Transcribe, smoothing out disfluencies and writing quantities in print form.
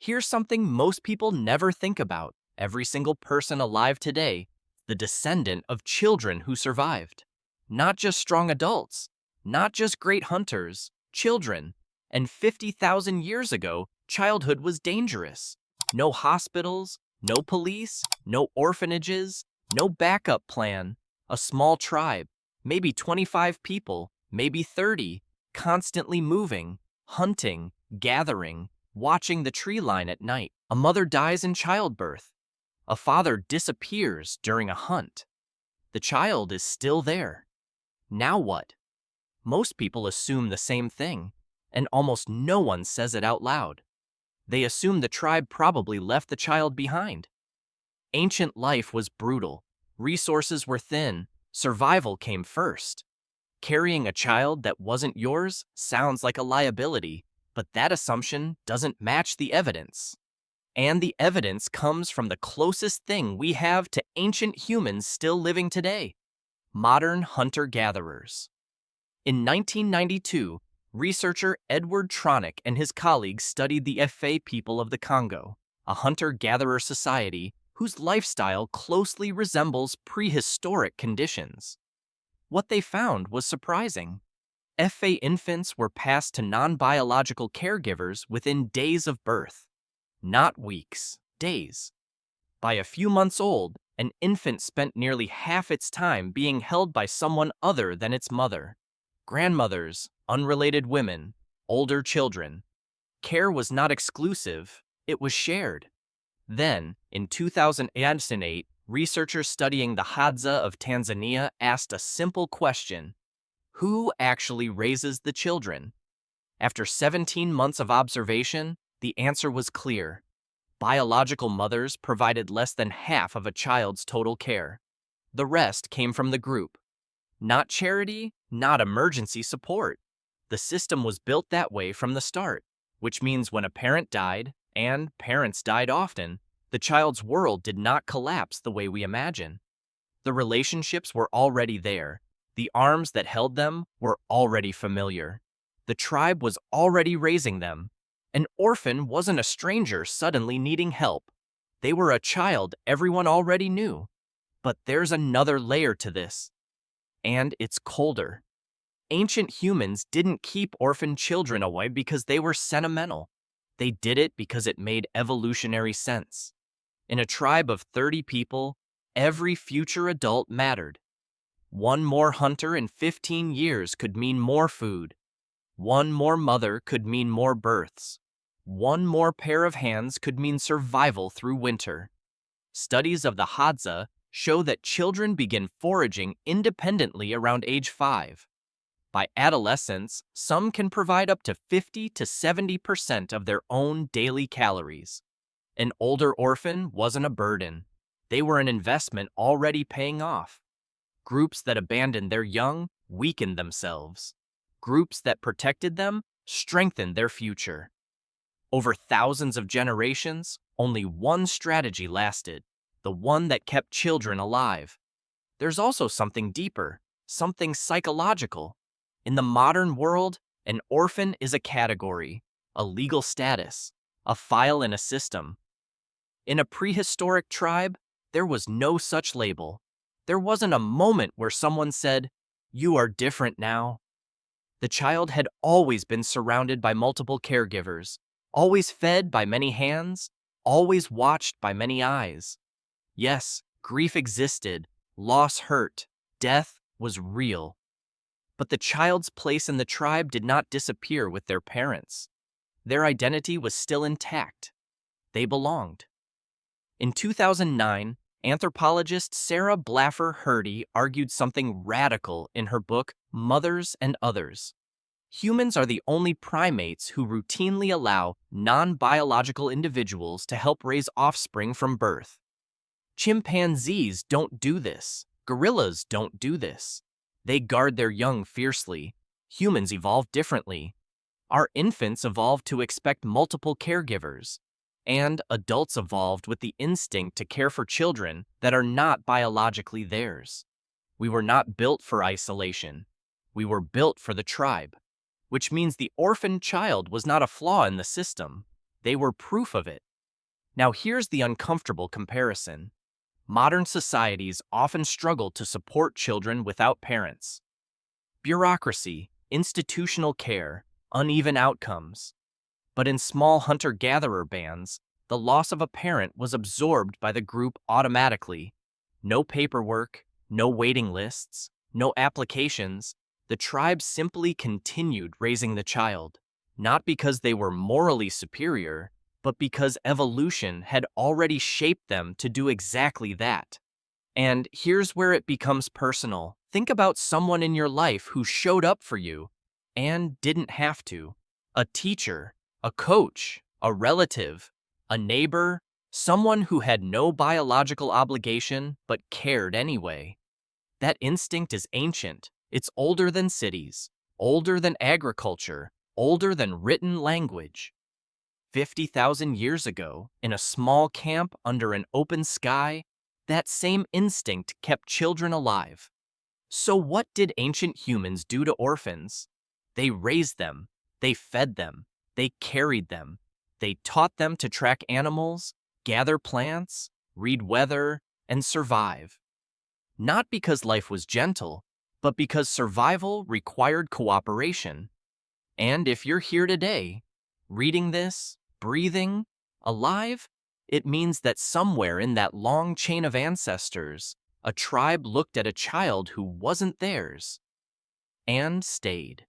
Here's something most people never think about. Every single person alive today, the descendant of children who survived. Not just strong adults, not just great hunters, children. And 50,000 years ago, childhood was dangerous. No hospitals, no police, no orphanages, no backup plan. A small tribe, maybe 25 people, maybe 30, constantly moving, hunting, gathering, watching the tree line at night. A mother dies in childbirth. A father disappears during a hunt. The child is still there. Now what? Most people assume the same thing, and almost no one says it out loud. They assume the tribe probably left the child behind. Ancient life was brutal. Resources were thin. Survival came first. Carrying a child that wasn't yours sounds like a liability, but that assumption doesn't match the evidence. And the evidence comes from the closest thing we have to ancient humans still living today: modern hunter-gatherers. In 1992, researcher Edward Tronick and his colleagues studied the Efe people of the Congo, a hunter-gatherer society whose lifestyle closely resembles prehistoric conditions. What they found was surprising. Efe infants were passed to non-biological caregivers within days of birth. Not weeks, days. By a few months old, an infant spent nearly half its time being held by someone other than its mother. Grandmothers, unrelated women, older children. Care was not exclusive, it was shared. Then, in 2008, researchers studying the Hadza of Tanzania asked a simple question: who actually raises the children? After 17 months of observation, the answer was clear. Biological mothers provided less than half of a child's total care. The rest came from the group. Not charity, not emergency support. The system was built that way from the start, which means when a parent died, and parents died often, the child's world did not collapse the way we imagine. The relationships were already there. The arms that held them were already familiar. The tribe was already raising them. An orphan wasn't a stranger suddenly needing help. They were a child everyone already knew. But there's another layer to this. And it's colder. Ancient humans didn't keep orphan children away because they were sentimental. They did it because it made evolutionary sense. In a tribe of 30 people, every future adult mattered. One more hunter in 15 years could mean more food. One more mother could mean more births. One more pair of hands could mean survival through winter. Studies of the Hadza show that children begin foraging independently around age 5. By adolescence, some can provide up to 50 to 70% of their own daily calories. An older orphan wasn't a burden. They were an investment already paying off. Groups that abandoned their young weakened themselves. Groups that protected them strengthened their future. Over thousands of generations, only one strategy lasted, the one that kept children alive. There's also something deeper, something psychological. In the modern world, an orphan is a category, a legal status, a file in a system. In a prehistoric tribe, there was no such label. There wasn't a moment where someone said, "You are different now." The child had always been surrounded by multiple caregivers, always fed by many hands, always watched by many eyes. Yes, grief existed, loss hurt, death was real. But the child's place in the tribe did not disappear with their parents. Their identity was still intact. They belonged. In 2009, anthropologist Sarah Blaffer-Hrdy argued something radical in her book, Mothers and Others. Humans are the only primates who routinely allow non-biological individuals to help raise offspring from birth. Chimpanzees don't do this. Gorillas don't do this. They guard their young fiercely. Humans evolved differently. Our infants evolved to expect multiple caregivers. And adults evolved with the instinct to care for children that are not biologically theirs. We were not built for isolation. We were built for the tribe, which means the orphaned child was not a flaw in the system. They were proof of it. Now here's the uncomfortable comparison. Modern societies often struggle to support children without parents. Bureaucracy, institutional care, uneven outcomes. But in small hunter-gatherer bands, the loss of a parent was absorbed by the group automatically. No paperwork, no waiting lists, no applications. The tribe simply continued raising the child, not because they were morally superior, but because evolution had already shaped them to do exactly that. And here's where it becomes personal. Think about someone in your life who showed up for you and didn't have to. A teacher, a coach, a relative, a neighbor, someone who had no biological obligation but cared anyway. That instinct is ancient. It's older than cities, older than agriculture, older than written language. 50,000 years ago, in a small camp under an open sky, that same instinct kept children alive. So what did ancient humans do to orphans? They raised them, they fed them, they carried them, they taught them to track animals, gather plants, read weather, and survive. Not because life was gentle, but because survival required cooperation. And if you're here today, reading this, breathing, alive, it means that somewhere in that long chain of ancestors, a tribe looked at a child who wasn't theirs and stayed.